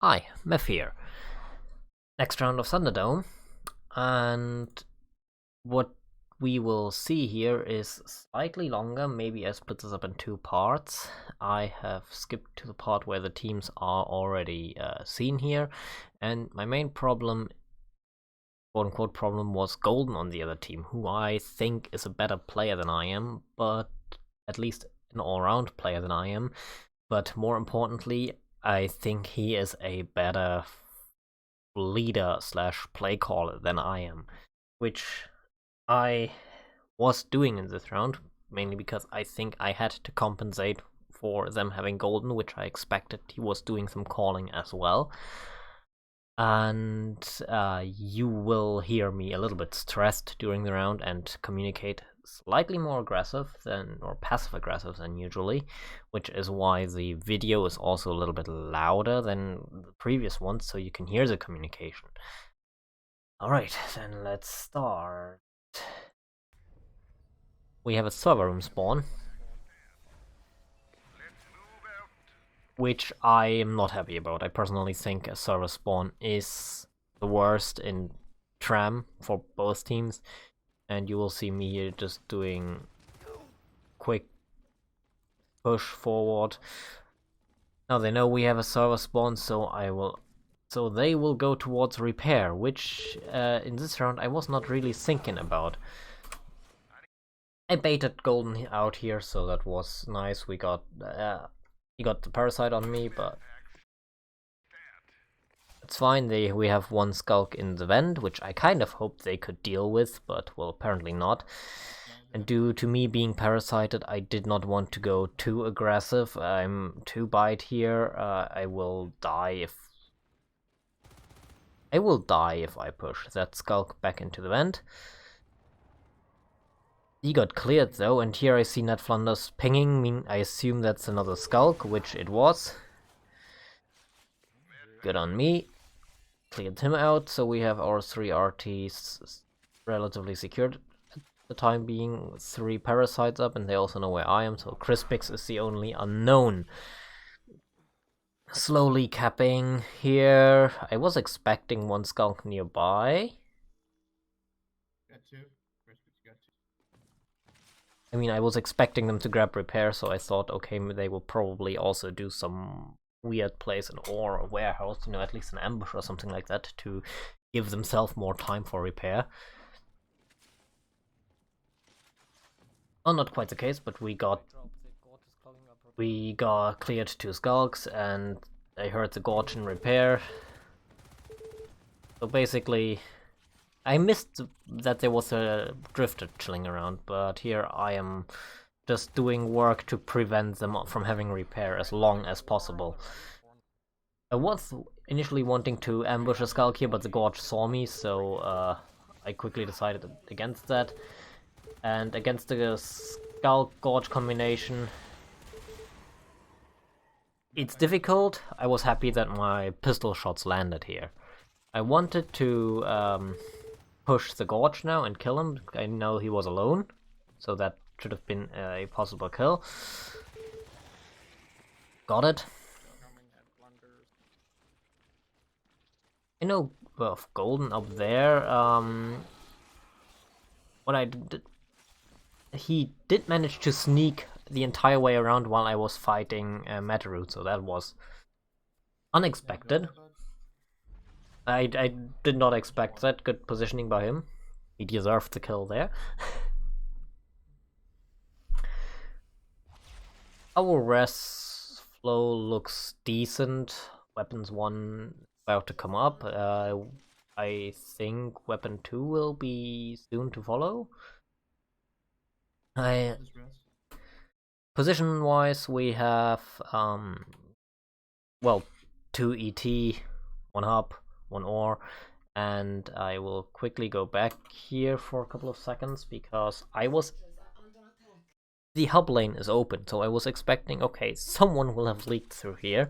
Hi, Meph here. Next round of ThunderDome, and what we will see here is slightly longer. Maybe I split this up in two parts. I have skipped to the part where the teams are already seen here, and my main problem, quote-unquote problem, was Golden on the other team, who I think is a better player than I am, but at least an all-round player than I am. But more importantly, I think he is a better leader slash play caller than I am, which I was doing in this round, mainly because I think I had to compensate for them having Golden, which I expected he was doing some calling as well. And you will hear me a little bit stressed during the round and communicate slightly more aggressive than, or passive aggressive than usually, which is why the video is also a little bit louder than the previous ones, so you can hear the communication. Alright, then let's start. We have a server room spawn, which I am not happy about. I personally think a server spawn is the worst in Tram for both teams, and you will see me here just doing quick push forward. Now they know we have a server spawn, so they will go towards repair, which in this round I was not really thinking about. I baited Golden out here, so that was nice. We got he got the parasite on me, but it's fine. We have one skulk in the vent, which I kind of hoped they could deal with, but well, apparently not. And due to me being parasited, I did not want to go too aggressive. I'm 2 bite here. I will die if I push that skulk back into the vent. He got cleared though, and here I see Ned Flanders pinging. I assume that's another skulk, which it was. Good on me. Cleared him out, so we have our 3 RTs relatively secured at the time being. 3 parasites up, and they also know where I am, so Crispix is the only unknown. Slowly capping here. I was expecting one skunk nearby. I mean, I was expecting them to grab repair, so I thought, okay, they will probably also do some weird place or a warehouse, you know, at least an ambush or something like that to give themselves more time for repair. Well, not quite the case, but we got cleared 2 skulks, and I heard the gorge in repair. So basically, I missed that there was a drifter chilling around, but here I am just doing work to prevent them from having repair as long as possible. I was initially wanting to ambush a skulk here, but the gorge saw me, so I quickly decided against that. And against the skulk gorge combination, it's difficult. I was happy that my pistol shots landed here. I wanted to push the gorge now and kill him. I know he was alone, so that should have been a possible kill. Got it. I know of Golden up there. What I did, he did manage to sneak the entire way around while I was fighting Metaroot, so that was unexpected. I did not expect that. Good positioning by him. He deserved the kill there. Our res flow looks decent. Weapons 1 about to come up. I think weapon 2 will be soon to follow. Position wise, we have well, 2 ET, 1 hub, 1 ore, and I will quickly go back here for a couple of seconds because the hub lane is open, so I was expecting, okay, someone will have leaked through here,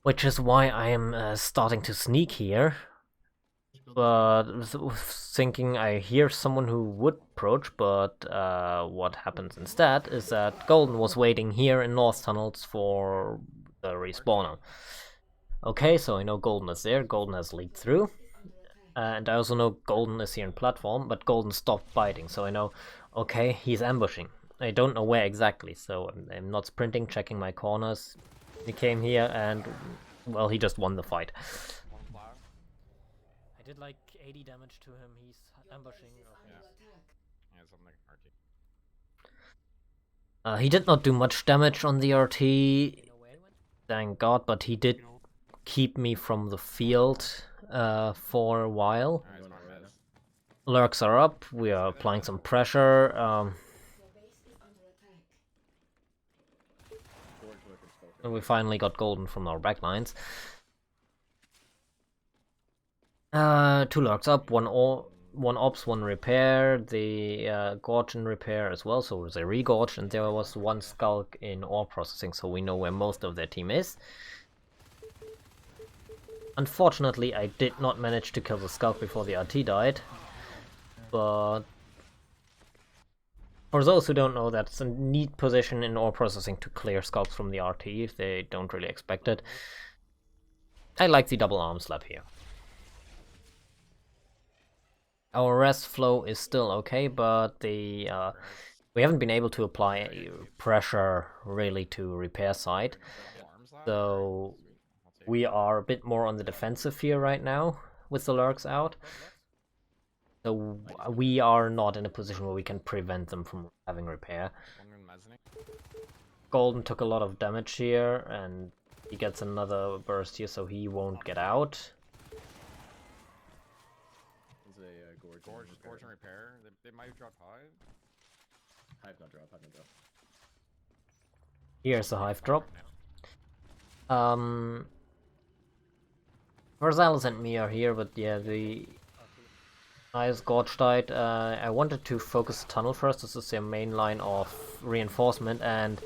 which is why I am starting to sneak here. But thinking I hear someone who would approach, but what happens instead is that Golden was waiting here in North Tunnels for the respawner. Okay, so I know Golden is there. Golden has leaked through. And I also know Golden is here in platform, but Golden stopped biting, so I know, okay, he's ambushing. I don't know where exactly, so I'm not sprinting, checking my corners. He came here and, well, he just won the fight. I did like 80 damage to him, he's ambushing. Yeah, something like RT. He did not do much damage on the RT, thank god, but he did keep me from the field for a while. Lurks are up, we are applying some pressure. And we finally got Golden from our backlines. 2 lurks up, one ops, 1 repair, the gorge in repair as well, so they regorged, and there was 1 skulk in ore processing, so we know where most of their team is. Unfortunately, I did not manage to kill the skulk before the RT died, but for those who don't know, that's a neat position in ore processing to clear skulks from the RT if they don't really expect it. I like the double arm slap here. Our rest flow is still okay, but we haven't been able to apply pressure really to repair side, so we are a bit more on the defensive here right now with the lurks out. So we are not in a position where we can prevent them from having repair. Golden took a lot of damage here, and he gets another burst here, so he won't get out. Gorge and repair. They might drop Hive. Hive not drop. Here's the Hive drop. Versailles and me are here, but yeah, the nice Gorge died. I wanted to focus tunnel first. This is their main line of reinforcement, and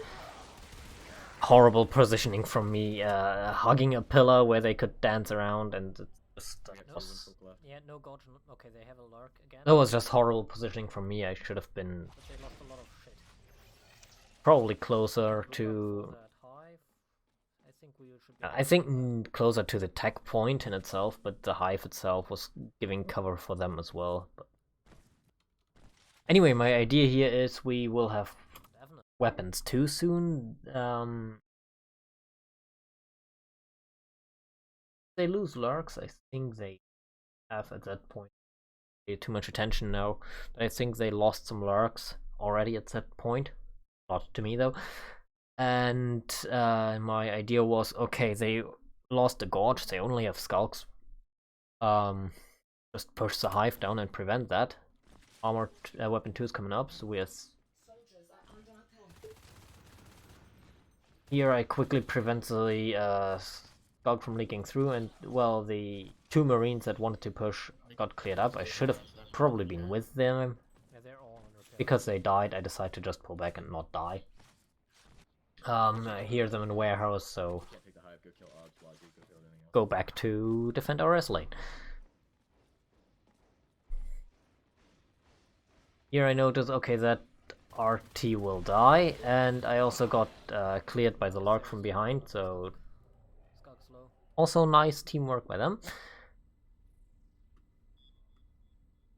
horrible positioning from me, hugging a pillar where they could dance around, and it just was... Yeah, no Gorge. Okay, they have a lurk again. That was just horrible positioning from me. I should have been probably closer to... I think closer to the tech point in itself, but the Hive itself was giving cover for them as well. But anyway, my idea here is we will have weapons too soon. They lose lurks, I think they have at that point. Pay too much attention now. I think they lost some lurks already at that point. Not to me though. And my idea was, okay, they lost the gorge, they only have skulks. Just push the Hive down and prevent that. Armored weapon 2 is coming up, so we have... Here I quickly prevent the skulk from leaking through, and well, the 2 marines that wanted to push got cleared up. I should have probably been with them. Because they died, I decided to just pull back and not die. I hear them in the warehouse, so go back to defend our S lane. Here I notice, okay, that RT will die, and I also got cleared by the Lark from behind, so also nice teamwork by them.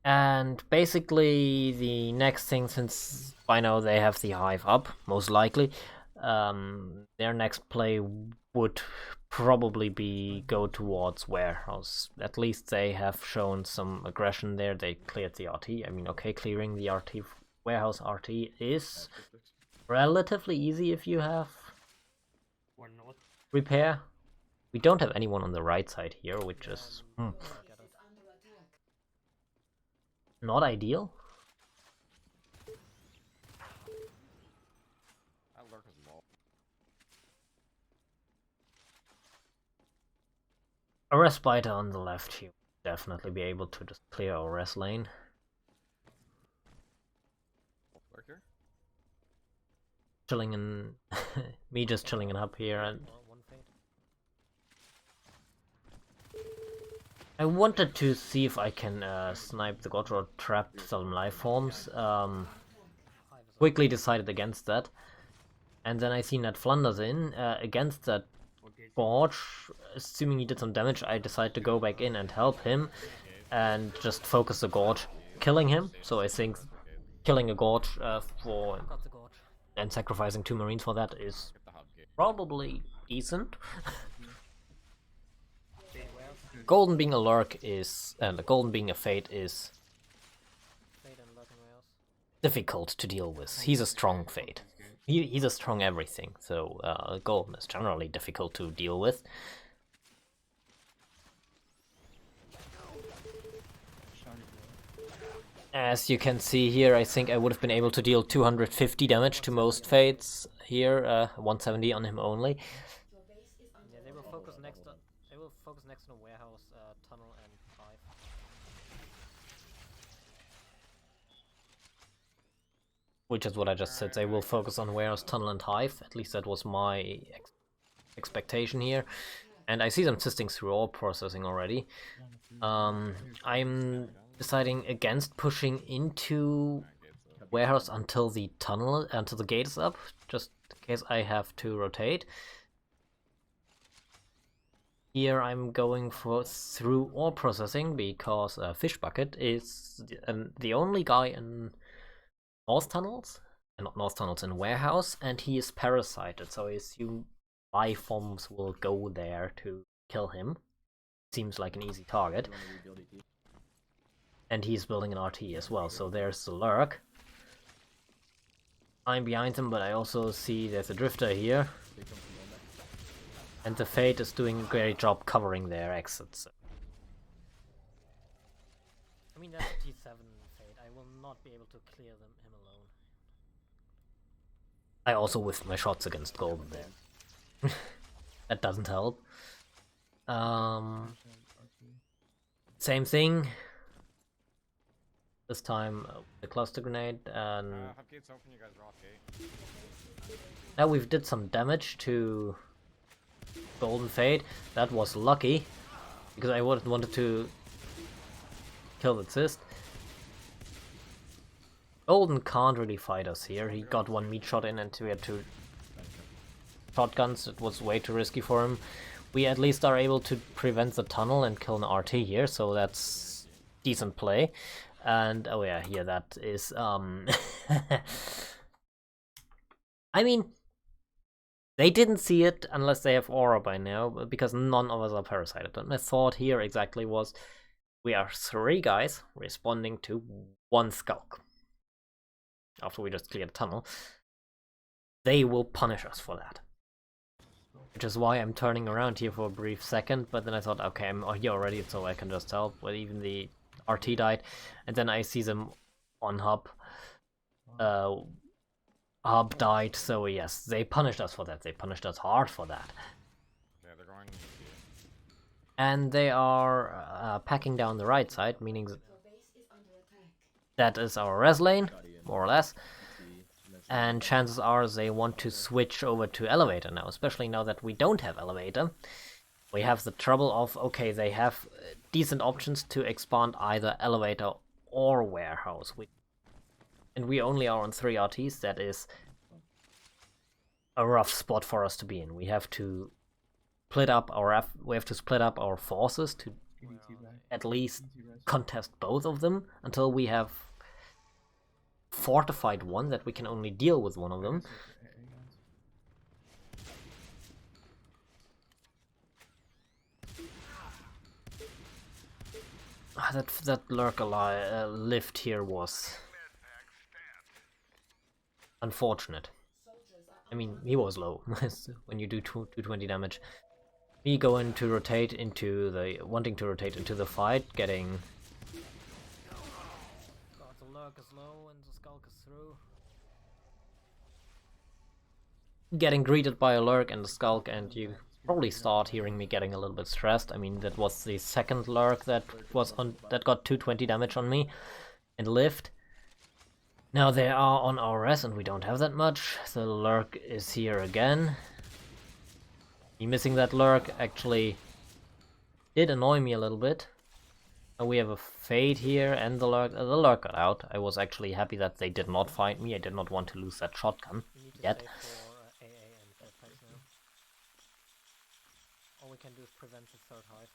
And basically the next thing, since by now they have the Hive up, most likely, their next play would probably be go towards warehouse. At least they have shown some aggression there. They cleared the RT. I mean, okay, clearing the RT, warehouse RT is relatively easy if you have repair. We don't have anyone on the right side here, which is not ideal. A Respiter on the left here will definitely be able to just clear our res lane. Chilling in... me just chilling in up here, and... I wanted to see if I can snipe the God or trap some life forms. Quickly decided against that. And then I seen that Flanders in, against that Gorge, assuming he did some damage, I decide to go back in and help him and just focus the Gorge, killing him. So I think killing a Gorge for and sacrificing 2 Marines for that is probably decent. Golden being a lurk is, and Golden being a Fate is difficult to deal with. He's a strong Fate. He's a strong everything, so Golden is generally difficult to deal with. As you can see here, I think I would have been able to deal 250 damage to most Fates here, 170 on him only. Yeah, they will focus next to the warehouse, tunnel, and hive. Which is what I just said. They will focus on warehouse, tunnel, and hive. At least that was my expectation here. And I see them assisting through all processing already. I'm deciding against pushing into warehouse until the gate is up, just in case I have to rotate. Here I'm going for through ore processing because Fish Bucket is the only guy in North Tunnels, not North Tunnels, in warehouse, and he is parasited, so I assume life forms will go there to kill him. Seems like an easy target. And he's building an RT as well, so there's the lurk. I'm behind him, but I also see there's a drifter here. And the Fate is doing a great job covering their exits. I mean, that's a T7 Fate. I will not be able to clear him alone. I also whiffed my shots against Golden there. That doesn't help. Same thing. This time the cluster grenade, and now we've did some damage to Golden Fate. That was lucky, because I wanted to kill the cyst. Golden can't really fight us here. He got one meat shot in and we had 2 shotguns. It was way too risky for him. We at least are able to prevent the tunnel and kill an RT here, so that's decent play. And oh yeah, here that is I mean, they didn't see it unless they have aura by now, because none of us are parasited. But my thought here exactly was, we are 3 guys responding to 1 skulk. After we just cleared the tunnel, they will punish us for that. Which is why I'm turning around here for a brief second, but then I thought, okay, I'm here already, so I can just help. But even the RT died, and then I see them on hub. Hub died, so yes, they punished us for that. They punished us hard for that. Yeah, they're going. And they are packing down the right side, meaning that is our res lane, more or less. And chances are they want to switch over to elevator now, especially now that we don't have elevator. We have the trouble of, okay, they have decent options to expand either elevator or warehouse. And we only are on 3 RTs. That is a rough spot for us to be in. We have to split up our forces to at least contest both of them until we have fortified one that we can only deal with one of them. That lurk lift here was unfortunate. I mean, he was low when you do 220 damage. Me wanting to rotate into the fight, getting. God, the lurk is low and the skulk is through. Getting greeted by a lurk and the skulk, and you probably start hearing me getting a little bit stressed. I mean, that was the second lurk that got 220 damage on me and lived. Now they are on our res and we don't have that much. The lurk is here again. Me missing that lurk actually did annoy me a little bit. We have a fade here and the lurk got out. I was actually happy that they did not find me. I did not want to lose that shotgun yet. All we can do is prevent the third hive.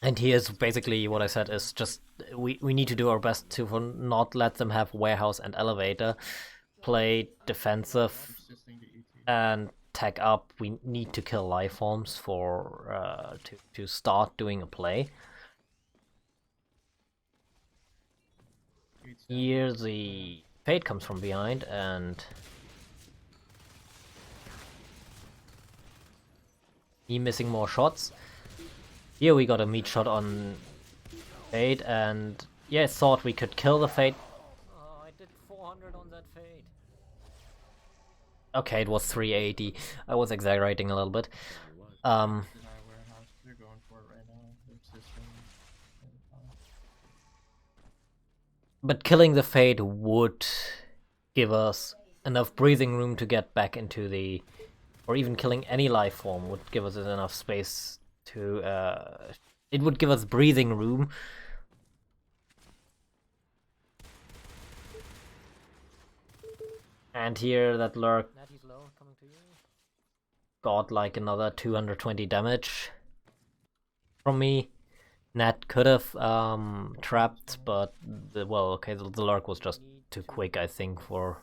And here's basically what I said is just we need to do our best to not let them have warehouse and elevator. Play defensive and tag up. We need to kill life forms for to start doing a play. Here the Fate comes from behind and he missing more shots. Here we got a meat shot on Fate and yeah, I thought we could kill the Fate. Oh, I did 400 on that Fate. Okay, it was 380. I was exaggerating a little bit. But killing the Fate would give us enough breathing room to get back into the... Or even killing any life form would give us enough space to... it would give us breathing room. And here that lurk got like another 220 damage from me. Nat could have trapped, but the lurk was just too quick, I think, for...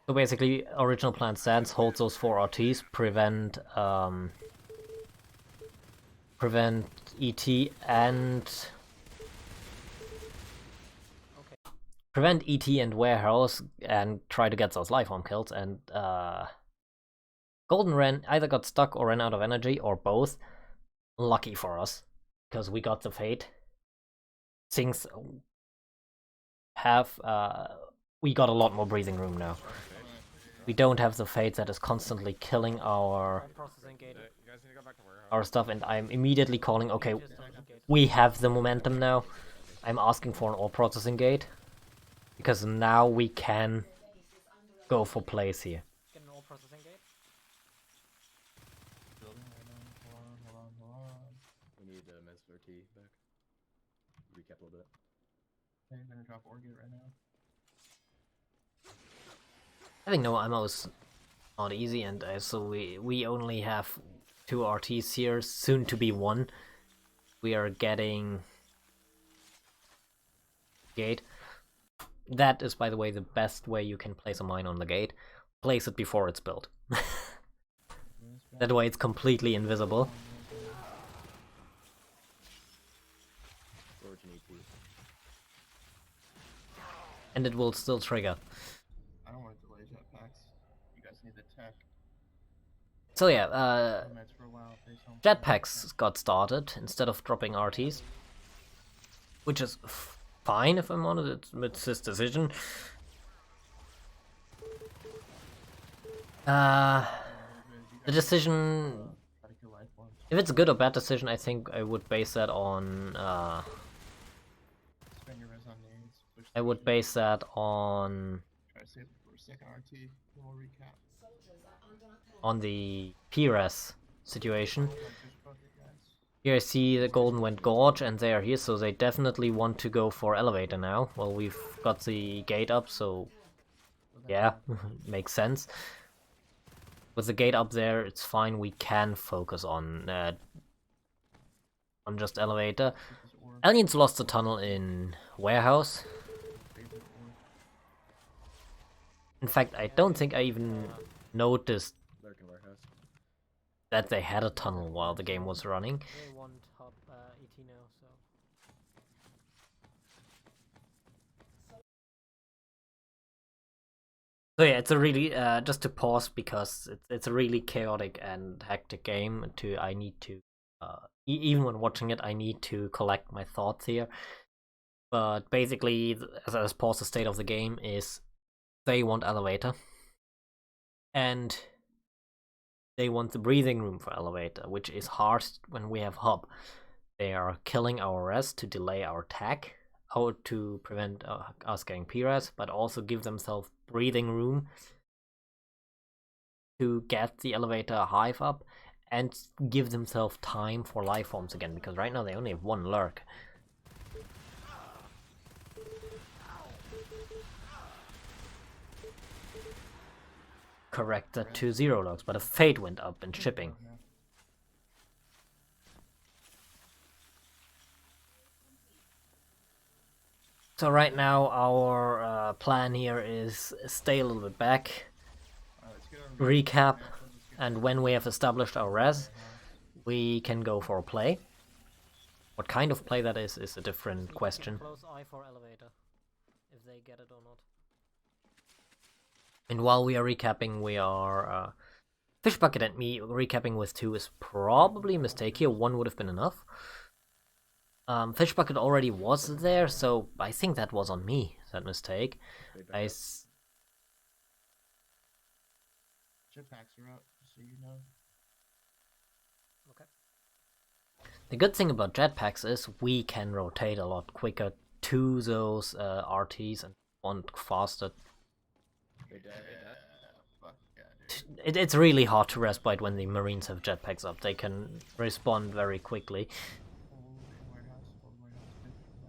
So basically, original plan stands, hold those 4 RTs, prevent ET and... Prevent ET and Warehouse and try to get those lifeform kills, and Golden Ren either got stuck or ran out of energy, or both. Lucky for us, because we got the Fate. Things have... we got a lot more breathing room now. We don't have the Fate that is constantly killing our stuff, and I'm immediately calling, okay, we have the momentum now. I'm asking for an all processing gate, because now we can go for plays here. Get an all processing gate? We need Mes4T back. Recap a little bit. Okay, I'm gonna drop Orgate right now. Having no ammo is not easy, and so we only have 2 RTs here, soon to be 1. We are getting gate. That is, by the way, the best way you can place a mine on the gate. Place it before it's built. That way it's completely invisible. And it will still trigger. I don't want to delay jetpacks. You guys need the tech. So yeah, jetpacks got started instead of dropping RTs. Which is fine if I'm honest, it's his decision. The decision... If it's a good or bad decision, I think I would base that on... I would base that on... on the PRES situation. Here I see the Golden went Gorge and they are here, so they definitely want to go for elevator now. Well, we've got the gate up, so yeah, makes sense. With the gate up there, it's fine, we can focus on just elevator. Aliens lost the tunnel in Warehouse. In fact, I don't think I even noticed that they had a tunnel while the game was running. So yeah, it's a really, just to pause, because it's a really chaotic and hectic game. I need to, even when watching it, I need to collect my thoughts here. But basically, as I pause, the state of the game is they want elevator. And they want the breathing room for elevator, which is hard when we have hub. They are killing our res to delay our attack, or to prevent us getting PRES, but also give themselves breathing room to get the elevator hive up and give themselves time for life forms again, because right now they only have 1 lurk. correct that to 0 logs, but a fate went up in shipping. Yeah. So right now our plan here is stay a little bit back, Alright, let's get our recap, let's get and when we have established our res, we can go for a play. What kind of play that is a different question. Close eye for elevator, if they get it or not. And while we are recapping, we are Fish Bucket and me recapping with 2 is probably a mistake here. 1 would have been enough. Fish Bucket already was there, so I think that was on me, that mistake. jetpacks are up, just so you know. Okay. The good thing about jetpacks is we can rotate a lot quicker to those RTs and want faster. Fuck yeah, dude. It's really hard to respite when the Marines have jetpacks up. They can respond very quickly.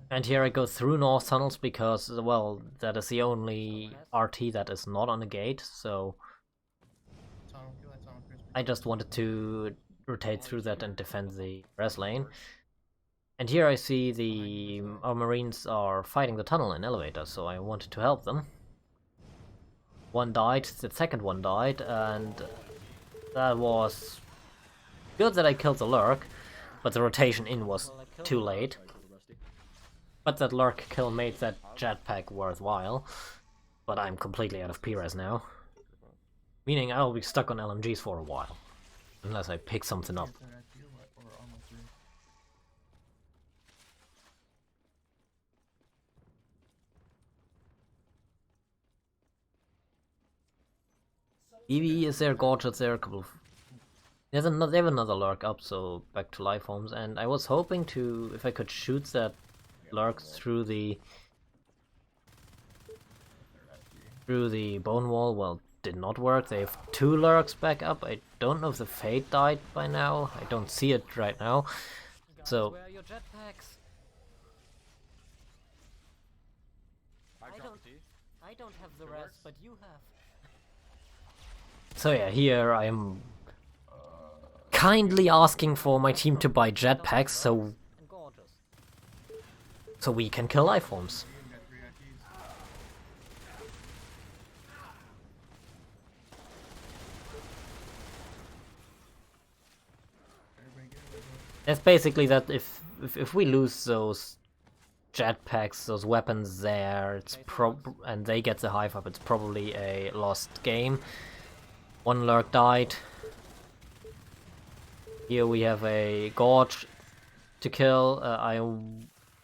And here I go through North Tunnels because, well, that is the only RT that is not on a gate, so I just wanted to rotate through that and defend the res lane. And here I see our Marines are fighting the tunnel in elevator, so I wanted to help them. One died, the second one died, and that was good that I killed the lurk, but the rotation in was too late. But that lurk kill made that jetpack worthwhile, but I'm completely out of P-res now. Meaning I'll be stuck on LMGs for a while, unless I pick something up. EVE is there, Gorge is there, a couple of... They have another lurk up, so back to life homes, and I was hoping to, if I could shoot that lurk through the bone wall, well, did not work. They have 2 lurks back up. I don't know if the Fate died by now. I don't see it right now. So where are your jetpacks? I don't have the rest, but you have. So yeah, here I am kindly asking for my team to buy jetpacks so we can kill life forms. It's basically that if we lose those jetpacks, those weapons there, and they get the hive up, it's probably a lost game. 1 lurk died. Here we have a Gorge to kill. I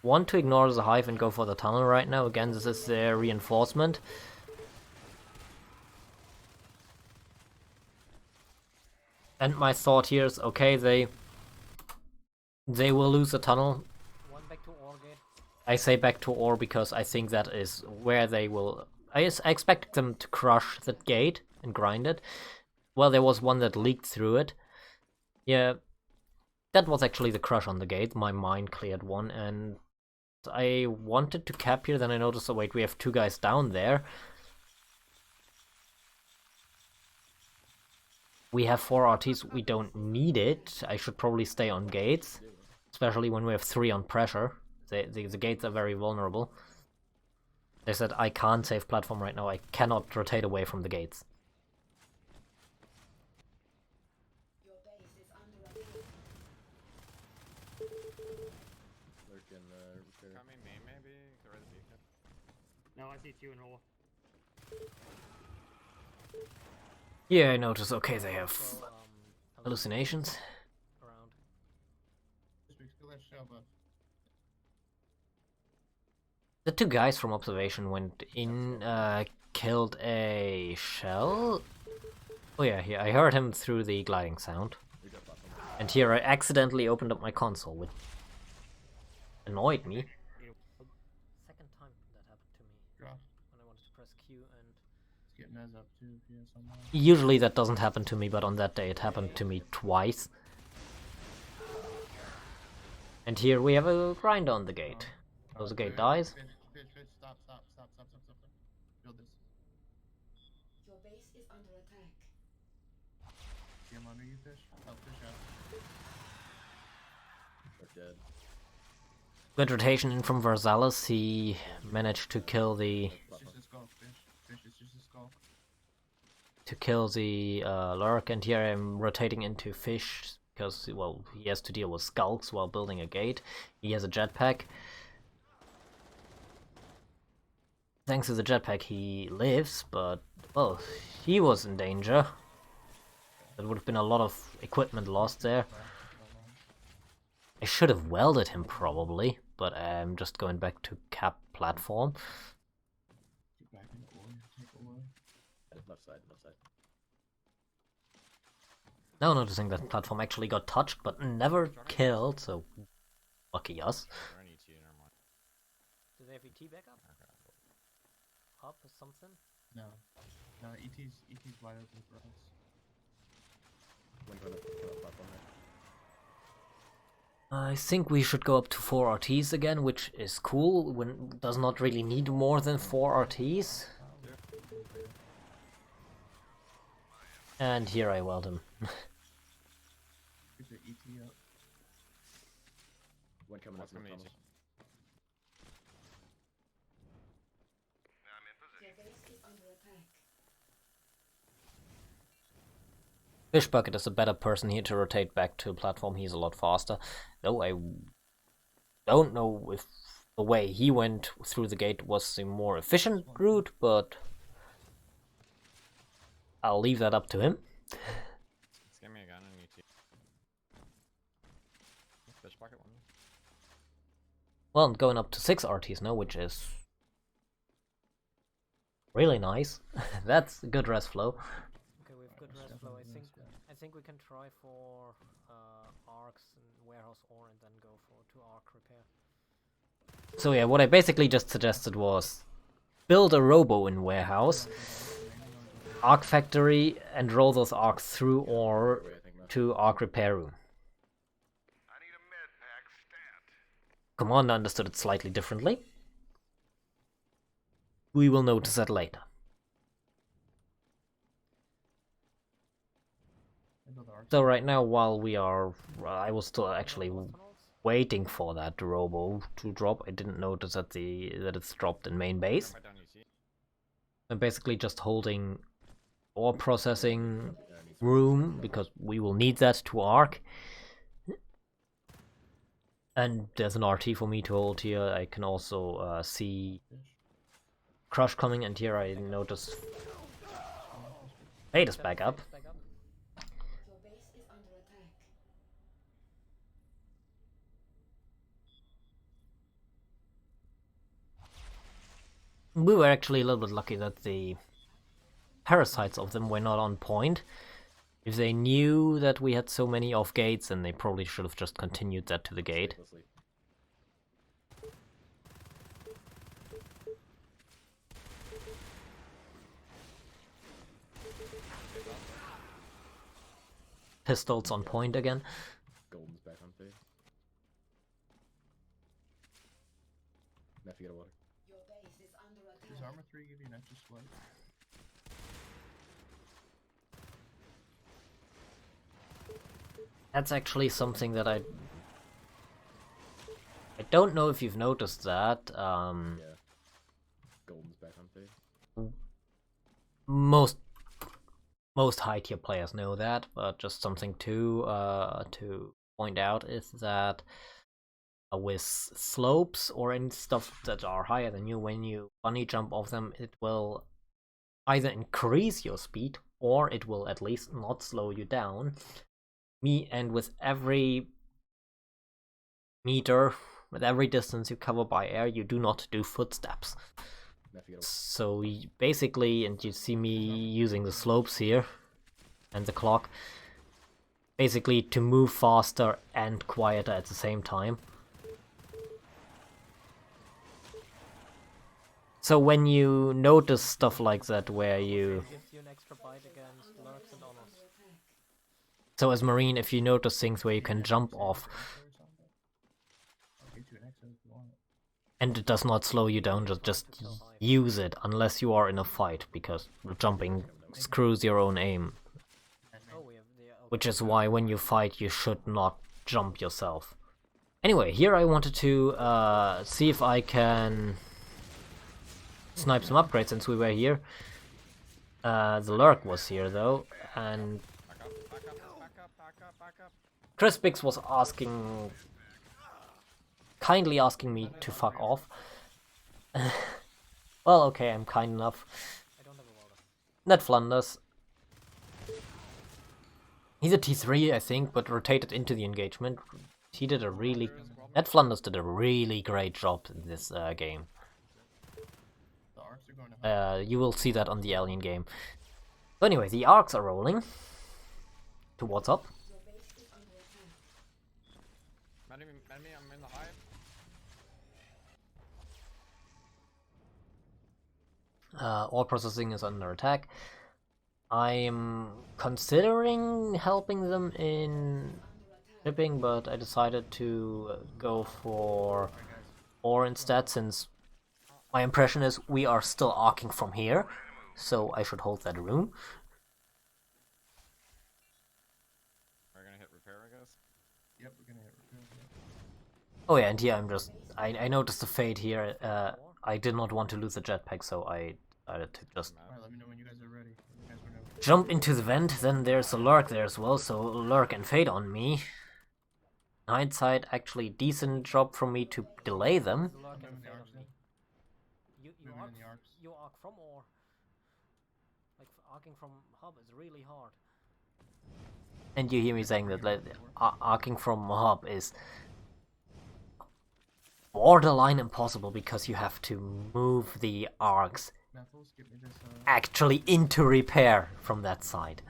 want to ignore the hive and go for the tunnel right now. Again, this is their reinforcement. And my thought here is, okay, they will lose the tunnel. One back to ore gate. I say back to ore because I think that is where they will... I expect them to crush that gate and grind it. Well, there was one that leaked through it. Yeah, that was actually the crush on the gate. My mind cleared one, and I wanted to cap here, then I noticed, oh wait, we have 2 guys down there. We have 4 RTs, we don't need it. I should probably stay on gates, especially when we have 3 on pressure. The gates are very vulnerable. They said I can't save platform right now, I cannot rotate away from the gates. No, I see 2 in ore. Yeah, I noticed. Okay, they have hallucinations. The 2 guys from observation went in, killed a shell. Oh yeah, I heard him through the gliding sound. And here I accidentally opened up my console, which annoyed me. Second time that happened to me. Drop. When I wanted to press Q and... Let's get Nez up too, if you have someone. Usually that doesn't happen to me, but on that day it happened to me twice. And here we have a grind on the gate. So the gate dies. Fish, stop. Build this. Your base See him under you, fish? Oh, fish out. They're dead. Good rotation in from Versailles. He managed to kill the It's just a skull, fish. Fish is just a skull. lurk, and here I'm rotating into fish because, well, he has to deal with skulks while building a gate. He has a jetpack. Thanks to the jetpack he lives, but, well, he was in danger. There would have been a lot of equipment lost there. I should have welded him probably, but I'm just going back to cap platform. Get back in the ore, take ore. Left side, left side. Now noticing that platform actually got touched, but never killed, so lucky us. I need to, never mind. Do they have ET backup? Up or something? No. No, ET's wide open for us. One trying to kill that platform there. I think we should go up to 4 RTs again, which is cool. When does not really need more than 4 RTs. And here I weld him. Get your ET up. One coming up from the tunnels. Fish Bucket is a better person here to rotate back to a platform. He's a lot faster. Though I don't know if the way he went through the gate was the more efficient route, but I'll leave that up to him. Let's get me a gun and you too. Fish bucket one. Well, I'm going up to 6 RTs now, which is really nice. That's a good rest flow. Okay, we have good rest flow. I think we can try for arcs and warehouse ore and then go for 2 arc repair. So yeah, what I basically just suggested was build a robo in warehouse, arc factory, and roll those arcs through or to arc repair room. Commander understood it slightly differently. We will notice that later. So right now, while we are, I was still actually waiting for that robo to drop. I didn't notice that it's dropped in main base. I'm basically just holding ore processing room because we will need that to arc. And there's an RT for me to hold here. I can also see Crush coming, and here I notice Fate is back up. We were actually a little bit lucky that the parasites of them were not on point. If they knew that we had so many off gates, then they probably should have just continued that to the gate. Pistols on point again. Golden's back on phase. Now forget water. Does armor 3 give you an extra swipe? That's actually something that I don't know if you've noticed that. Yeah. Golden's back on phase. Most high tier players know that, but just something to point out is that with slopes or any stuff that are higher than you, when you bunny jump off them, it will either increase your speed or it will at least not slow you down. And with every meter, with every distance you cover by air, you do not do footsteps. So basically, and you see me using the slopes here and the clock, basically to move faster and quieter at the same time. So when you notice stuff like that where you... So as Marine, if you notice things where you can jump off and it does not slow you down, just use it unless you are in a fight, because jumping screws your own aim. Which is why when you fight you should not jump yourself. Anyway, here I wanted to see if I can snipe some upgrades since we were here. The Lurk was here though, and Crispix was kindly asking me to fuck off. Well, okay, I'm kind enough. Ned Flanders. He's a T3, I think, but rotated into the engagement. He did a really... Ned Flanders did a really great job in this game. The arcs are going to You will see that on the Alien game. So anyway, the arcs are rolling towards up. Enemy, I'm in the hive. All processing is under attack. I'm considering helping them in shipping, but I decided to go for ore instead, since my impression is we are still arcing from here, so I should hold that room. We're gonna hit repair, I guess. Yep, we're gonna hit repair. Oh yeah, and here I'm just... I noticed the fade here. I did not want to lose the jetpack, so I decided to just Alright, let me know when you guys are ready. You guys are ready. jump into the vent. Then there's a Lurk there as well, so Lurk and fade on me. Hindsight, actually decent job from me to delay them. Moving the arcs in. Moving in the arcs. You arc from ore. Like arcing from hub is really hard. And you hear me saying that arcing from hub is borderline impossible because you have to move the arcs Metals, give me this, actually into repair from that side.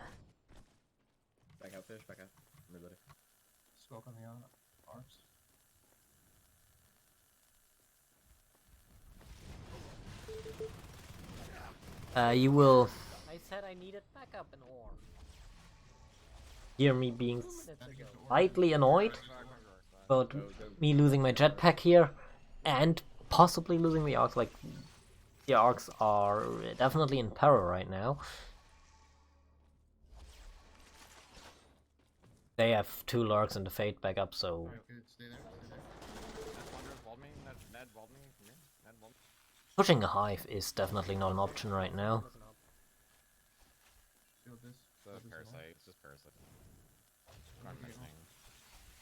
Back out, fish, back out. Reloading. smoke on the arcs. You will... I said I needed backup in ore. Hear me being slightly annoyed about me losing my jetpack here and possibly losing the arcs. Like, the arcs are definitely in peril right now. They have 2 Lurks and the Fate backup, so... Alright, okay, stay there, stay there. Ned walled me from here. Ned walled me. Pushing a hive is definitely not an option right now. Shield this. The shield this parasite, it's just parasite. Not missing.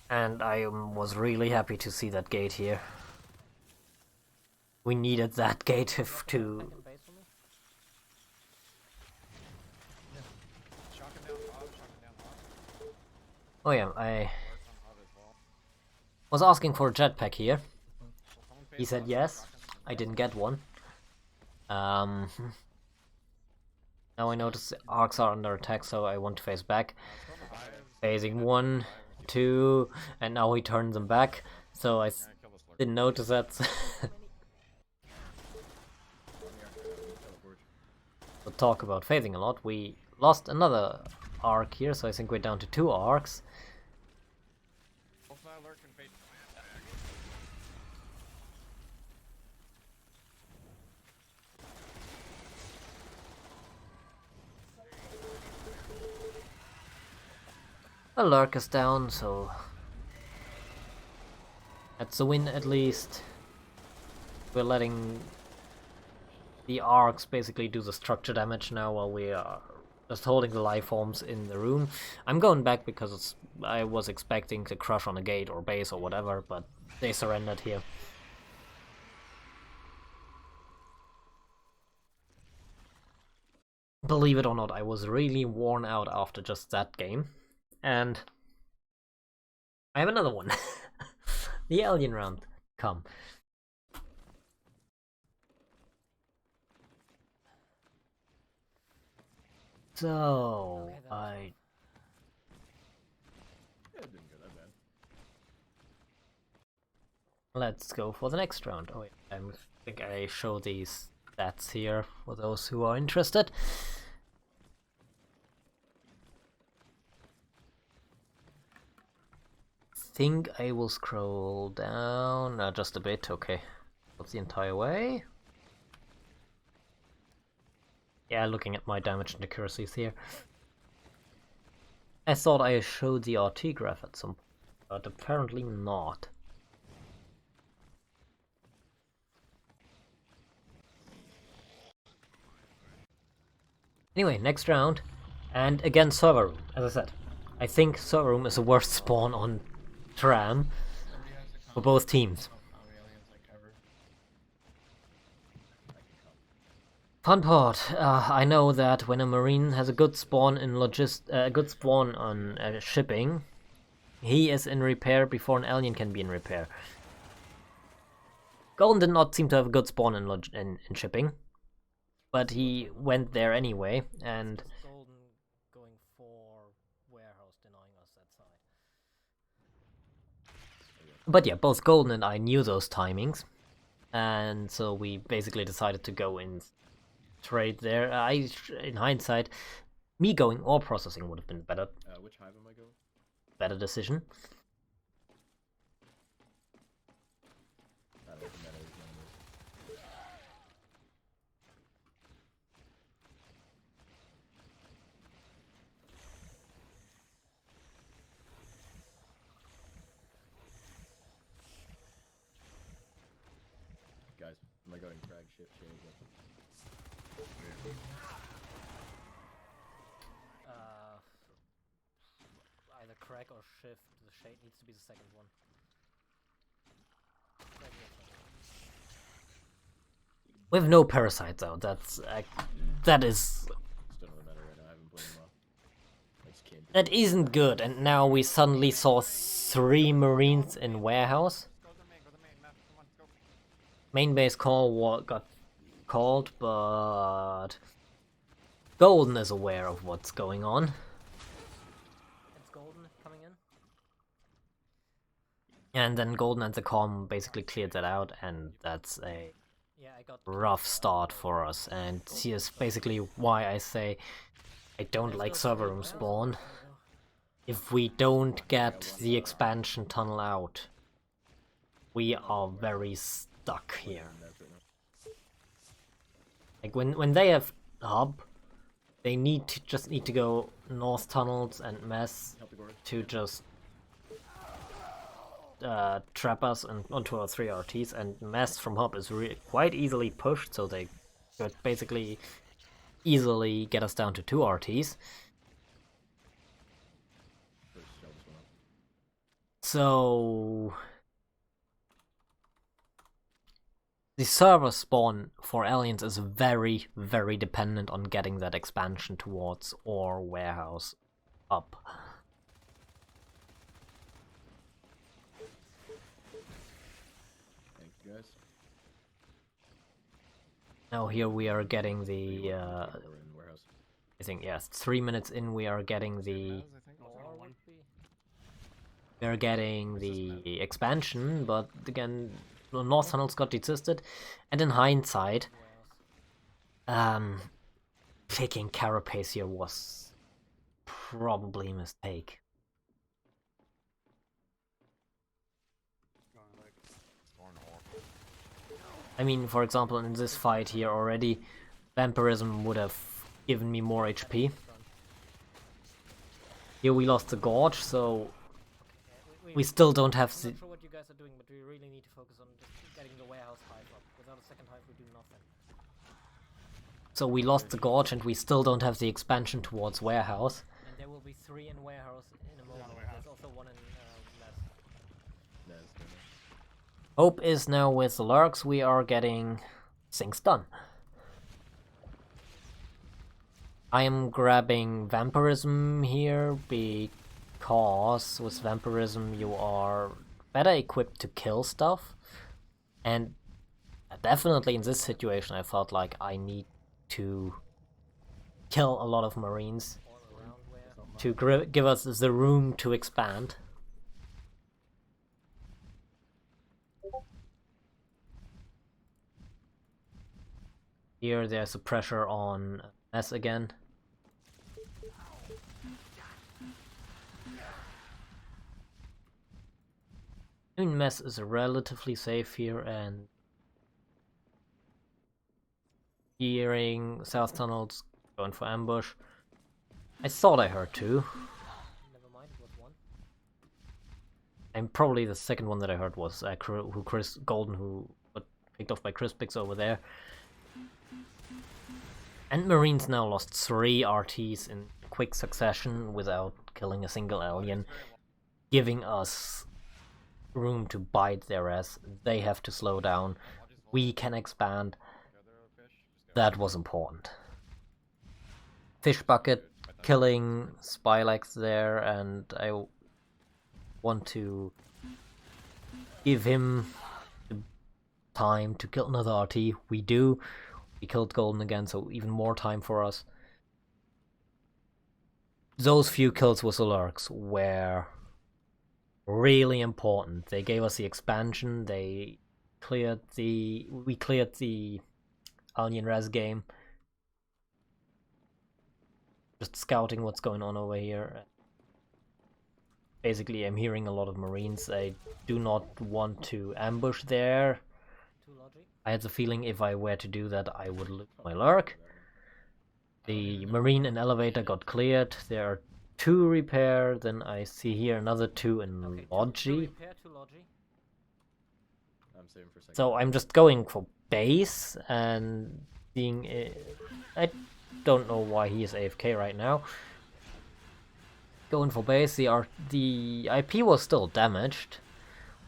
And I was really happy to see that gate here. We needed that gate to... Shocking down hub, shocking down hub. Oh yeah, I Works on hub as well. was asking for a jetpack here. Someone He pays said hub, yes. shocking. I didn't get one. Now I notice the arcs are under attack, so I want to face back. Phasing 1, 2, and now he turns them back. So I Kill this lurk. didn't notice that. We'll talk about phasing a lot. We lost another arc here, so I think we're down to 2 arcs. Both lurk and fate. A Lurk is down, so that's a win at least. We're letting the arcs basically do the structure damage now while we are just holding the life forms in the room. I'm going back because I was expecting to crush on a gate or base or whatever, but they surrendered here. Believe it or not, I was really worn out after just that game. And I have another one. The Alien round. Come. So, I... Yeah, didn't go that bad. Let's go for the next round. Oh, yeah, I think I show these stats here for those who are interested. Think I will scroll down just a bit. Okay, that's the entire way. Yeah, looking at my damage and accuracies here. I thought I showed the RT graph at some point, but apparently not. Anyway, next round. And again, server room, as I said. I think server room is the worst spawn on Tram Somebody has to come. for both teams. Oh, aliens like cover. Fun part, I know that when a marine has a good spawn in good spawn on shipping, he is in repair before an alien can be in repair. Golden did not seem to have a good spawn in shipping, but he went there anyway, and Golden going for warehouse, denying us that side. But yeah, both Golden and I knew those timings, and so we basically decided to go in trade there. In hindsight, me going ore processing would have been better. Which hive am I going? Better decision. I don't think that is one of those. Guys, am I going crag ship change? Either crack or shift. The shade needs to be the second one. We have no parasites out. That is. It doesn't really matter right now. I haven't played them off. I just came to That isn't good. And now we suddenly saw 3 marines in warehouse. Go to main, Matt, come on, go. Main base call got called, but Golden is aware of what's going on. It's Golden coming in. And then Golden and the comm basically cleared that out, and that's a rough start for us. And here's basically why I say I don't like server room spawn. If we don't get the expansion tunnel out, we are very stuck here. Like when they have hub, they just need to go north tunnels and mess to just trap us onto our 3 RTs, and mess from hub is quite easily pushed, so they could basically easily get us down to 2 RTs. So the server spawn for aliens is very, very dependent on getting that expansion towards or warehouse up. Thank you guys. Now here we are getting the We're in warehouse. I think yes, 3 minutes in we are getting the expansion, but again the north tunnels got desisted, and in hindsight taking carapace here was probably a mistake. I mean, for example, in this fight here already, vampirism would have given me more HP. Here we lost the gorge, so we still don't have the... I'm not sure what you guys are doing, but we really need to focus on just getting the warehouse hive up. Without a second hive we do nothing. So we lost the gorge and we still don't have the expansion towards warehouse. And there will be 3 in warehouse in a moment. There's also 1 in mess. Hope is now with the lurks, we are getting things done. I am grabbing vampirism here because with vampirism you are better equipped to kill stuff, and definitely in this situation I felt like I need to kill a lot of marines to give us the room to expand. Here there's a pressure on S again. I mean, Mess is relatively safe here, and Hearing south tunnels, going for ambush. I thought I heard two. Never mind, it was one. And probably the second one that I heard was Chris Golden, who got picked off by Crispix over there. And Marines now lost 3 RTs in quick succession without killing a single alien, giving us room to bite their ass. They have to slow down. We can expand. That was important. Fish bucket killing Spylex there, and I want to give him the time to kill another RT. We do. We killed Golden again, so even more time for us. Those few kills with the Lurks were really important. They gave us the expansion. We cleared the Alien Res game. Just scouting what's going on over here. Basically, I'm hearing a lot of Marines. I do not want to ambush there. I had the feeling if I were to do that, I would lose my Lurk. The Marine and elevator got cleared. There are 2 repair. Then I see here another 2 in Logi. So I'm just going for base and seeing it. I don't know why he is AFK right now. Going for base. The IP was still damaged.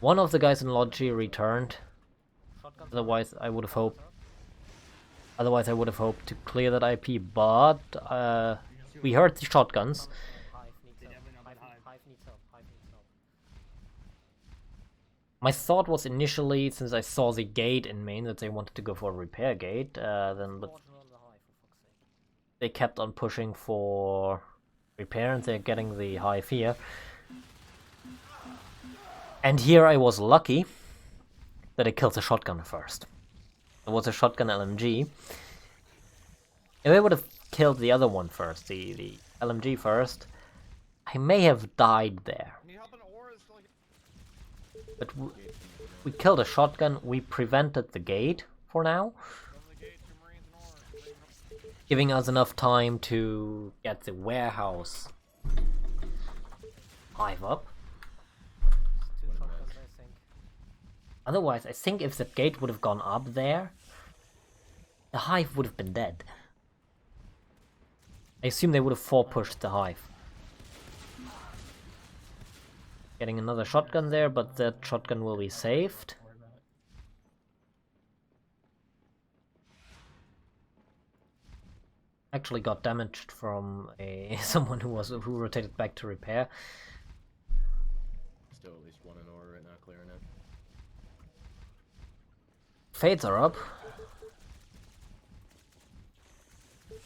One of the guys in Logi returned. Otherwise, I would have hoped to clear that IP, but we heard the shotguns. My thought was initially, since I saw the gate in main, that they wanted to go for a repair gate, but they kept on pushing for repair, and they're getting the hive here. And here I was lucky that I killed the shotgun first. It was a shotgun LMG. If I would have killed the other one first, the LMG first, I may have died there. But we killed a shotgun, we prevented the gate for now, giving us enough time to get the warehouse hive up. Otherwise, I think if that gate would have gone up there, the hive would have been dead. I assume they would have 4-pushed the hive. Getting another shotgun there, but that shotgun will be saved. Actually got damaged from someone who rotated back to repair. Still at least 1 in order right now, clearing it. Fades are up.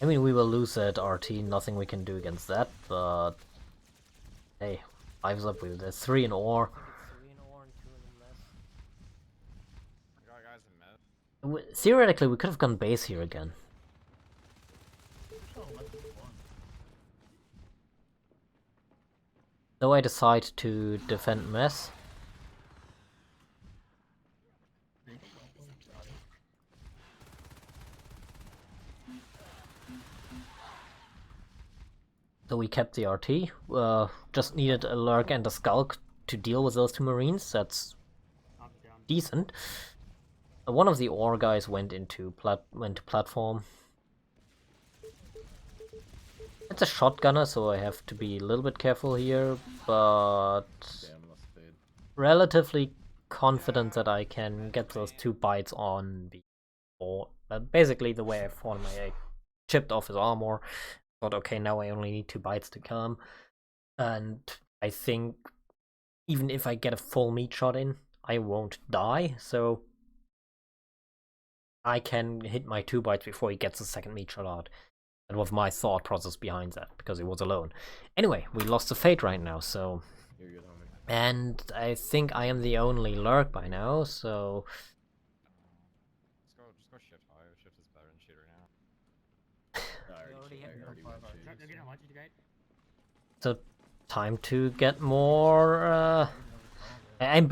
I mean, we will lose that RT, nothing we can do against that, but hey, hive's up with the 3 in ore. Theoretically, we could have gone base here again. Though I decide to defend mess. So we kept the RT, just needed a Lurk and a Skulk to deal with those 2 Marines. That's decent. One of the ore guys went to platform. It's a shotgunner, so I have to be a little bit careful here, but relatively confident that I can get those 2 bites on before. Basically, the way I fought him, I chipped off his armor. Thought, okay, now I only need 2 bites to kill him, and I think even if I get a full meat shot in, I won't die, so I can hit my 2 bites before he gets the second meat shot out. That was my thought process behind that, because he was alone. Anyway, we lost the Fate right now, so... And I think I am the only Lurk by now, so... Just go shift high. Shift is better than shoot right now. So, time to get more... I'm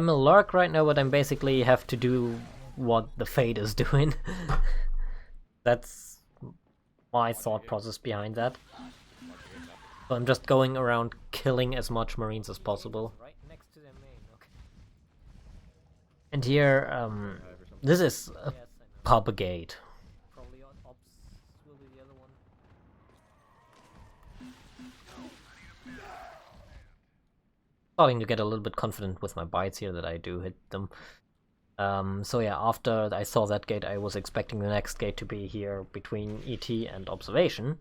a Lurk right now, but I'm basically have to do what the Fate is doing. That's my thought process behind that. So I'm just going around killing as much Marines as possible. Right next to their main, okay. And here, this is a pub gate. Probably ops will be the other one. Starting to get a little bit confident with my bites here that I do hit them. So yeah, after I saw that gate, I was expecting the next gate to be here between ET and observation.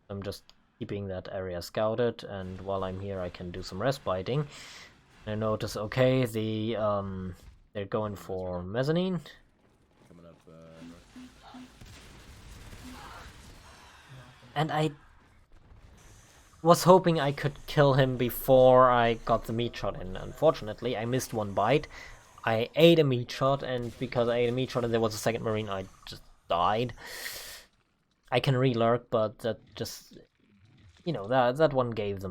I'm just keeping that area scouted, and while I'm here I can do some rest biting. I notice, okay, they're going for mezzanine. Coming up, And I was hoping I could kill him before I got the meat shot in. Unfortunately, I missed one bite. I ate a meat shot, and because I ate a meat shot and there was a second Marine, I just died. I can re-lurk, but that just... You know, that one gives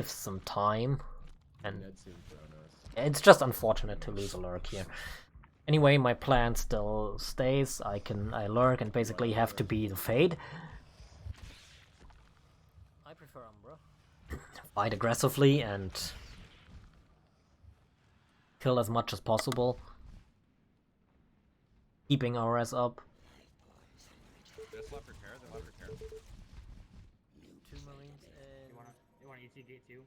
some time, and it's just unfortunate to lose a lurk here. Anyway, my plan still stays. I lurk and basically have to be the Fade. I prefer Umbra. Fight aggressively and kill as much as possible, keeping RS up. Just left repair, they left repair. 2 Marines in... You want ET gate 2? 2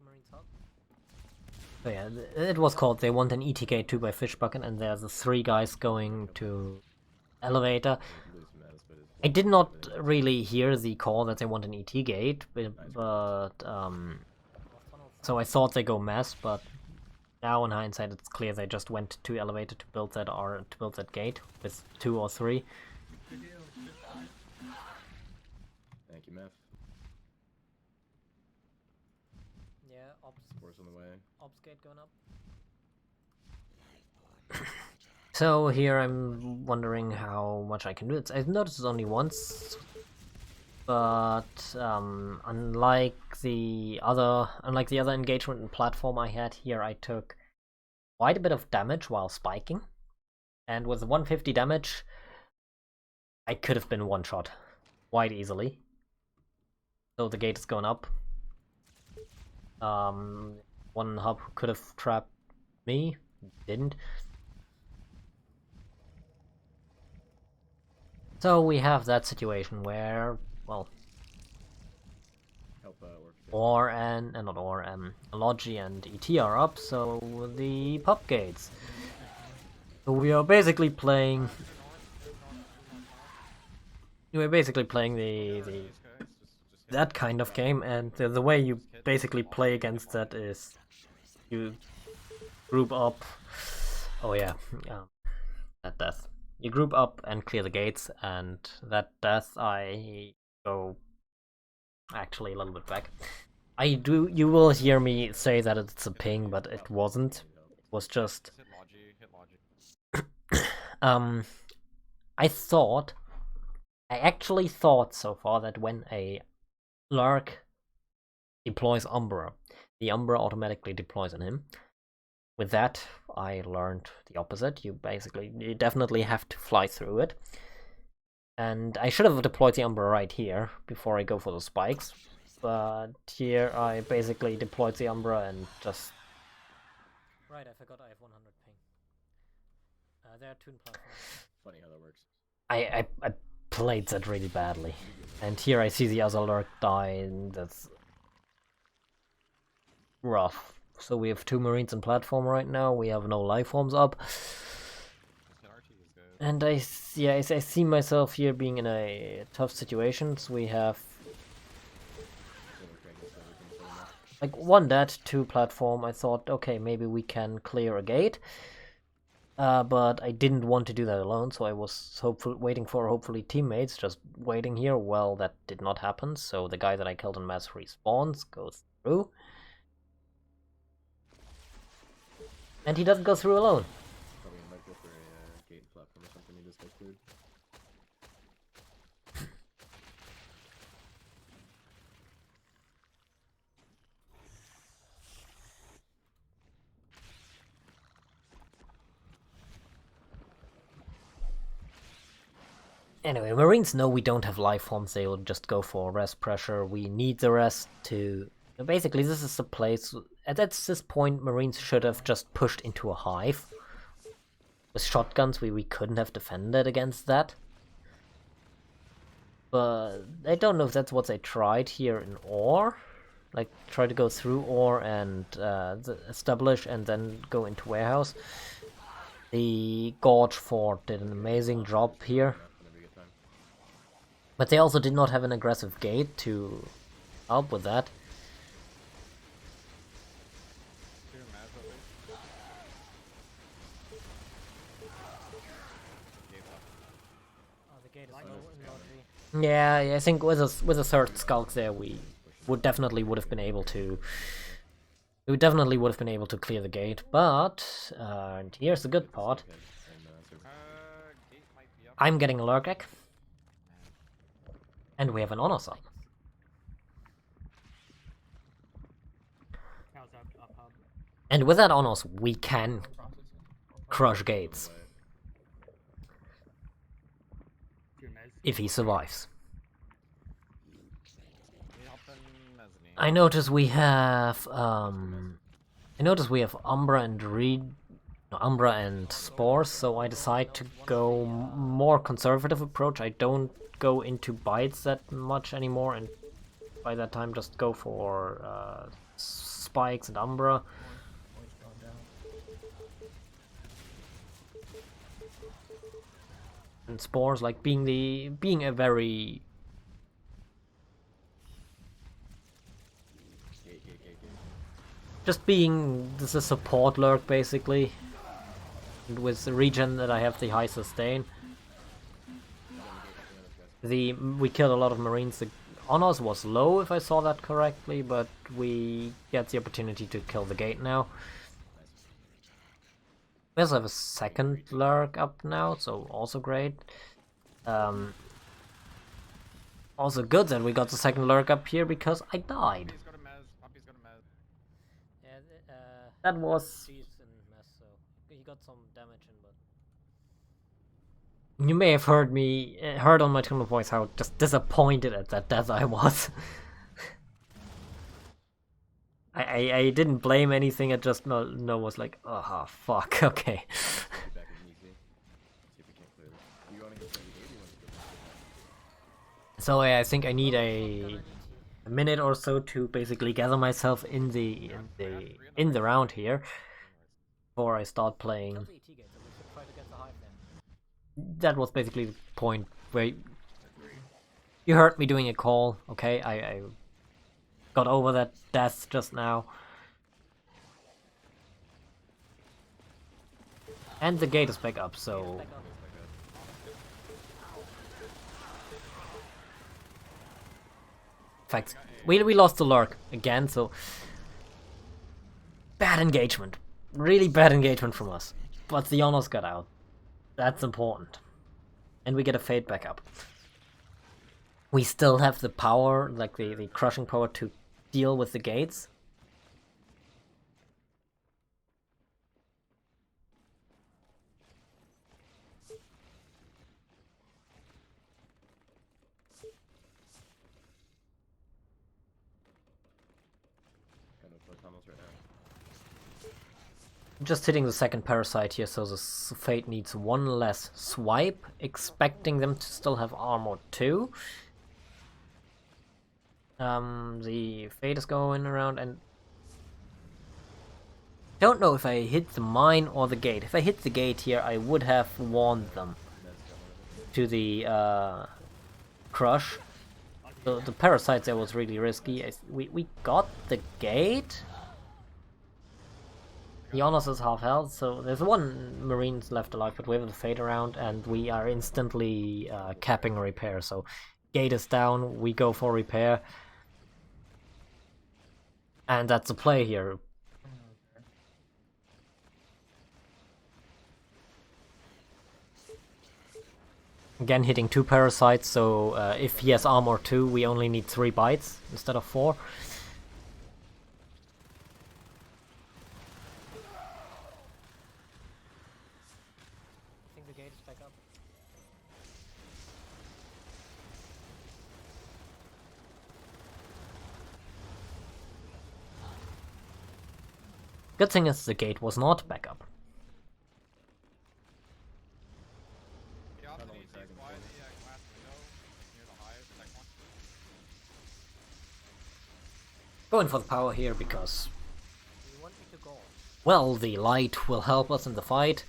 Marines up. So yeah, it was called, they want an ET gate 2 by Fishbucket, and there's the 3 guys going to elevator. I did not really hear the call that they want an ET gate, but so I thought they go mass, but now in hindsight it's clear they just went to elevator to build that gate with 2 or 3. Thank you, Meth. Yeah, ops. Force on the way. Ops gate going up. So here I'm wondering how much I can do. I've noticed it only once, but unlike the other engagement and platform I had here, I took quite a bit of damage while spiking, and with 150 damage, I could have been one shot quite easily. So the gate is going up. One hub could have trapped me, didn't. So we have that situation where, well, Logi and ET are up, so the pub gates. So we are basically playing. We're basically playing that kind of game, and the way you basically play against that is you group up. Oh yeah, that death. You group up and clear the gates, and that death I go actually a little bit back. You will hear me say that it's a ping, but it wasn't. It was just I actually thought so far that when a Lark deploys Umbra, the Umbra automatically deploys on him. With that, I learned the opposite. You definitely have to fly through it. And I should have deployed the Umbra right here before I go for the spikes. But here I basically deployed the Umbra and just... Right, I forgot I have 100 ping. There are 2 platforms. Funny how that works. I played that really badly. And here I see the other lurk die, and that's rough. So we have 2 Marines in platform right now, we have no life forms up. And I see myself here being in a tough situation. So we have like 1 dead, 2 platform. I thought, okay, maybe we can clear a gate. But I didn't want to do that alone, so I was waiting for hopefully teammates, just waiting here. Well, that did not happen, so the guy that I killed in mass respawns, goes through. And he doesn't go through alone. Probably might go for a gate platform or something. He just got cleared. Anyway, Marines know we don't have life forms, they will just go for rest pressure. We need the rest to... Basically, this is the place... At this point, Marines should have just pushed into a hive. With shotguns, we couldn't have defended against that. But I don't know if that's what they tried here in ore. Like, try to go through ore and establish and then go into warehouse. The Gorge Fort did an amazing job here. But they also did not have an aggressive gate to help with that. Yeah, I think with a third Skulk there, we definitely would have been able to. We definitely would have been able to clear the gate, but and here's the good part. I'm getting a Lurk Egg, and we have an honor sub. And with that honors, we can crush gates. If he survives. I notice we have Umbra and Spores, so I decide to go more conservative approach. I don't go into bites that much anymore, and by that time just go for spikes and Umbra. And Spores, like being a very just being this a support lurk basically. And with the regen that I have the high sustain. We killed a lot of Marines. The honors was low if I saw that correctly, but we get the opportunity to kill the gate now. We also have a second lurk up now, so also great. Also good that we got the second lurk up here because I died. That was... He got some damage in, but... You may have heard on my tone of voice how just disappointed at that death I was. I didn't blame anything, I just was like, oh fuck, okay. So I think I need a minute or so to basically gather myself in the round here before I start playing. That was basically the point where you heard me doing a call, okay? I got over that death just now. And the gate is back up, so... In fact, we lost the lurk again, so... Bad engagement. Really bad engagement from us. But the honors got out. That's important. And we get a fade back up. We still have the power, like the crushing power to deal with the gates. Just hitting the second parasite here, so the Fate needs one less swipe, expecting them to still have armor too. The Fate is going around and... Don't know if I hit the mine or the gate. If I hit the gate here, I would have warned them to the crush. So the parasites there was really risky. We got the gate. The honors is half health, so there's one Marines left alive, but we have the Fate around, and we are instantly capping repair. So gate is down, we go for repair. And that's the play here. Again, hitting 2 parasites, so if he has armor 2, we only need 3 bites instead of 4. I think the gate is back up. Good thing is the gate was not back up. You also Not need only to dragon fly forward. the glass window near the hive, tech one. Going for the power here because well, the light will help us in the fight.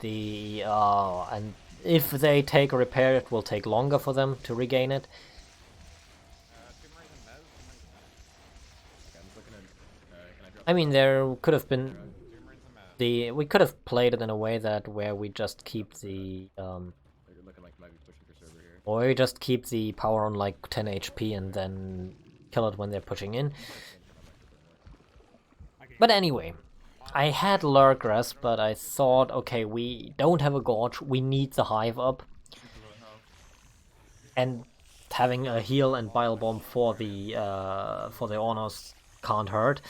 And if they take a repair, it will take longer for them to regain it. 2 Marines and Mez, 2 Marines and Mez. Okay, I'm just looking at. Can I drop? I mean, there could have been 2 Marines and Mez. we could have played it in a way that where we just keep the You're looking like you might be pushing for server here. or we just keep the power on like 10 HP and then kill it when they're pushing in. But anyway, I had Lurkrest, but I thought, okay, we don't have a Gorge, we need the Hive up. And having a heal and Bile Bomb for the Honors can't hurt.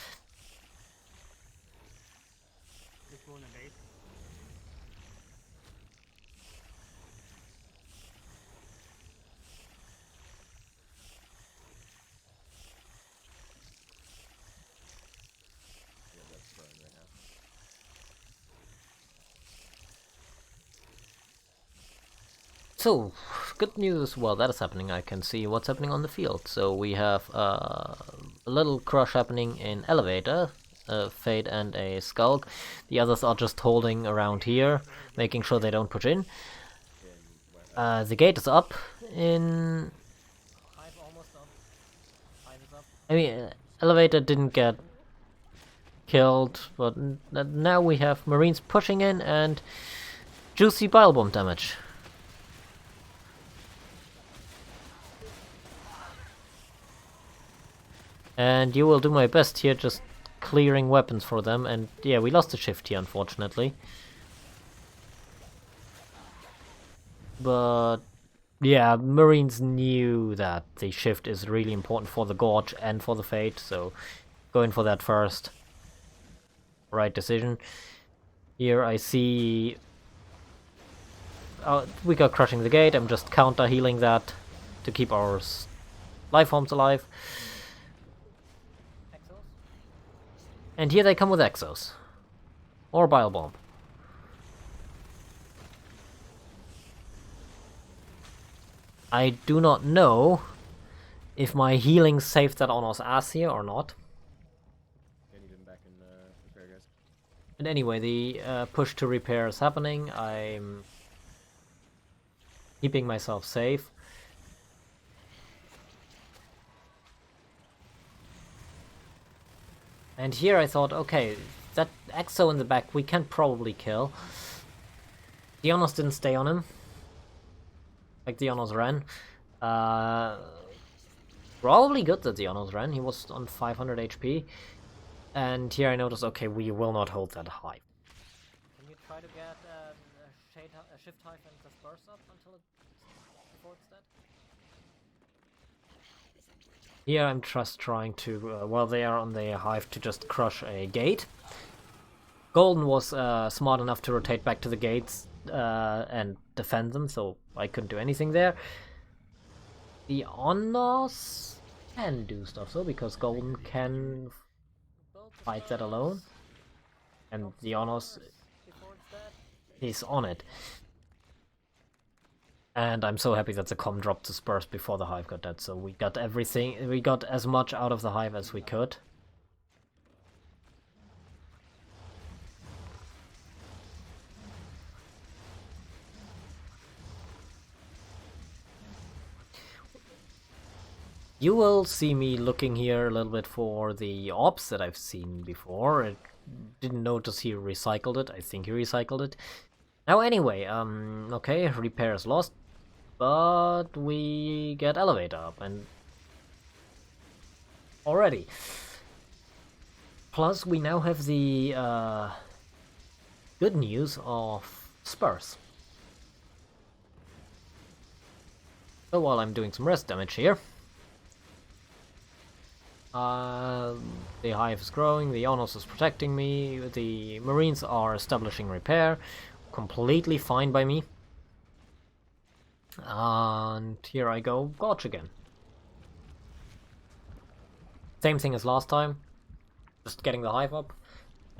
Just go in the base. Yeah, that's burn right now. So, good news, well that is happening, I can see what's happening on the field. So we have a little crush happening in Elevator, a Fade and a Skulk. The others are just holding around here, making sure they don't push in. The gate is up in... Hive almost up. Hive is up. I mean, Elevator didn't get killed, but now we have Marines pushing in and juicy Bile Bomb damage. And you will do my best here, just clearing weapons for them. And yeah, we lost the shift here, unfortunately. But yeah, Marines knew that the shift is really important for the Gorge and for the Fate, so going for that first. Right decision. Here I see... we got crushing the gate, I'm just counter healing that to keep our life forms alive. And here they come with Exos. Or Bile Bomb. I do not know if my healing saved that Honor's ass here or not. I need him back in repair, guys. But anyway, the push to repair is happening. I'm keeping myself safe. And here I thought, okay, that Exo in the back we can probably kill. The Honors didn't stay on him. Like the Honors ran. Probably good that the Honors ran, he was on 500 HP. And here I noticed, okay, we will not hold that high. Can you try to get a Shift Hive and disperse up until before it's dead? Here I'm just trying to, while they are on the Hive, to just crush a gate. Golden was smart enough to rotate back to the gates and defend them, so I couldn't do anything there. The Honors can do stuff though, because Golden can fight that alone. And the Honors is on it. And I'm so happy that the comm dropped the Spurs before the Hive got dead, so we got everything, we got as much out of the Hive as we could. You will see me looking here a little bit for the orbs that I've seen before. I didn't notice he recycled it, I think he recycled it. Now anyway, okay, repair is lost. But we get Elevator up, and already. Plus, we now have the good news of Spurs. So while I'm doing some rest damage here, the Hive is growing, the Honors is protecting me, the Marines are establishing repair, completely fine by me. And here I go, Gorge again. Same thing as last time, just getting the Hive up.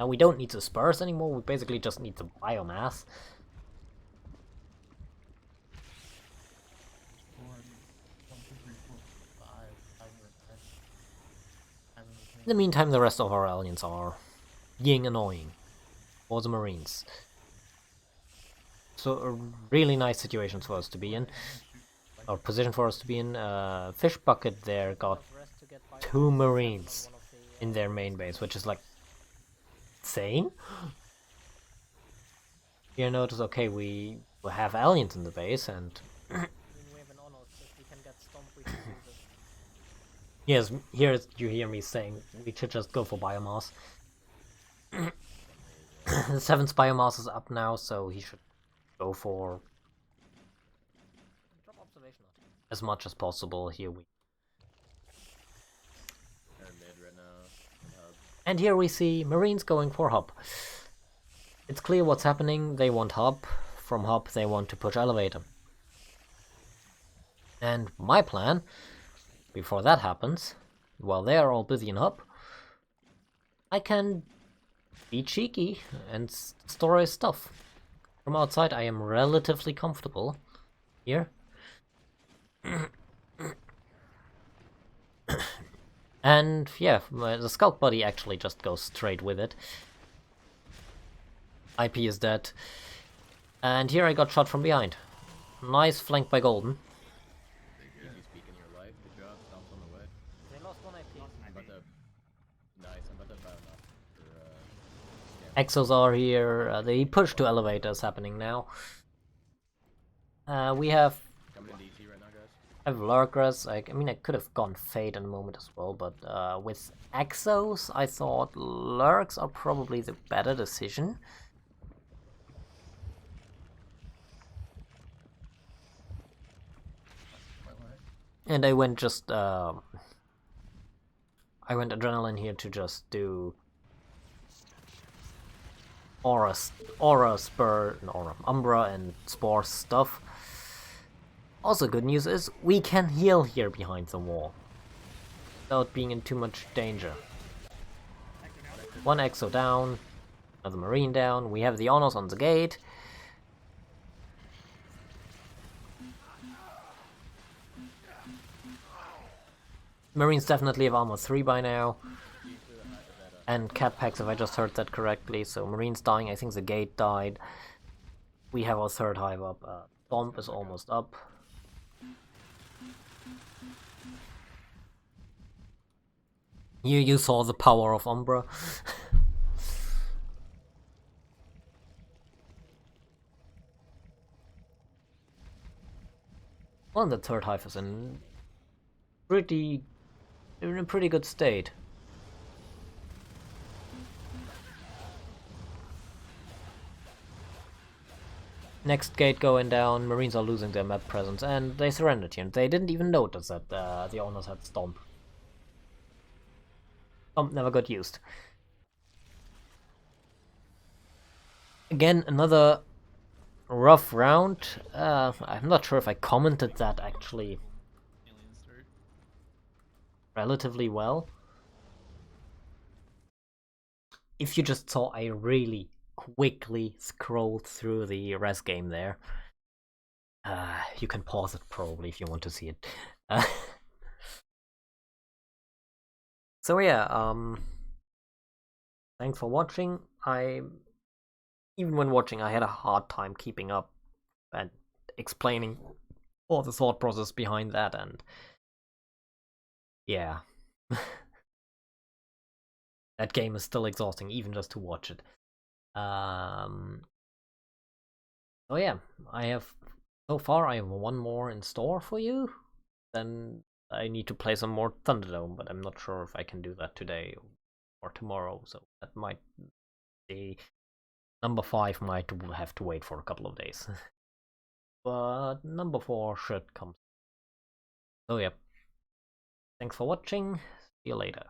Now we don't need the spurs anymore, we basically just need the biomass. In the meantime, the rest of our aliens are being annoying for the Marines. So a really nice situation for us to be in, or position for us to be in. Fish Bucket there got 2 Marines in their main base, which is like insane. You notice, okay, we have aliens in the base, and yes, here you hear me saying we should just go for biomass. The 7th biomass is up now, so he should go for as much as possible. Here we Right now. and here we see Marines going for hub. It's clear what's happening. They want hub. From hub they want to push elevator. And my plan, before that happens, while they are all busy in hub, I can be cheeky and store his stuff. From outside I am relatively comfortable here. And yeah, the scout buddy actually just goes straight with it. IP is dead. And here I got shot from behind. Nice flank by Golden. You speak in your life. Good job. Stomps on the way. They lost 1 IP. I'm about to... Nice. I'm about to bow enough for... Exos are here. The push to elevators happening now. We have Coming in DT right now, guys. I have lurkers. I mean, I could have gone Fade in a moment as well, but with Exos, I thought lurks are probably the better decision. And I went just I went adrenaline here to just do aura spur, no, aura, umbra and spore stuff. Also good news is we can heal here behind the wall without being in too much danger. 1 exo down, another marine down, we have the honors on the gate. Marines definitely have armor 3 by now. And cat packs if I just heard that correctly, so Marines dying, I think the gate died. We have our 3rd hive up, Stomp is almost up. Here you saw the power of Umbra. Well, the 3rd hive is in a pretty good state. Next gate going down, Marines are losing their map presence, and they surrendered here. They didn't even notice that the owners had Stomp. Stomp never got used. Again, another rough round. I'm not sure if I commented that actually relatively well. If you just saw, I really quickly scrolled through the res game there. You can pause it probably if you want to see it. So yeah, thanks for watching. Even when watching, I had a hard time keeping up and explaining all the thought process behind that, and yeah. That game is still exhausting, even just to watch it. So yeah, so far I have 1 more in store for you. Then I need to play some more ThunderDome, but I'm not sure if I can do that today or tomorrow, so that might be... Number 5 might have to wait for a couple of days. But number 4 should come. So yeah, thanks for watching, see you later.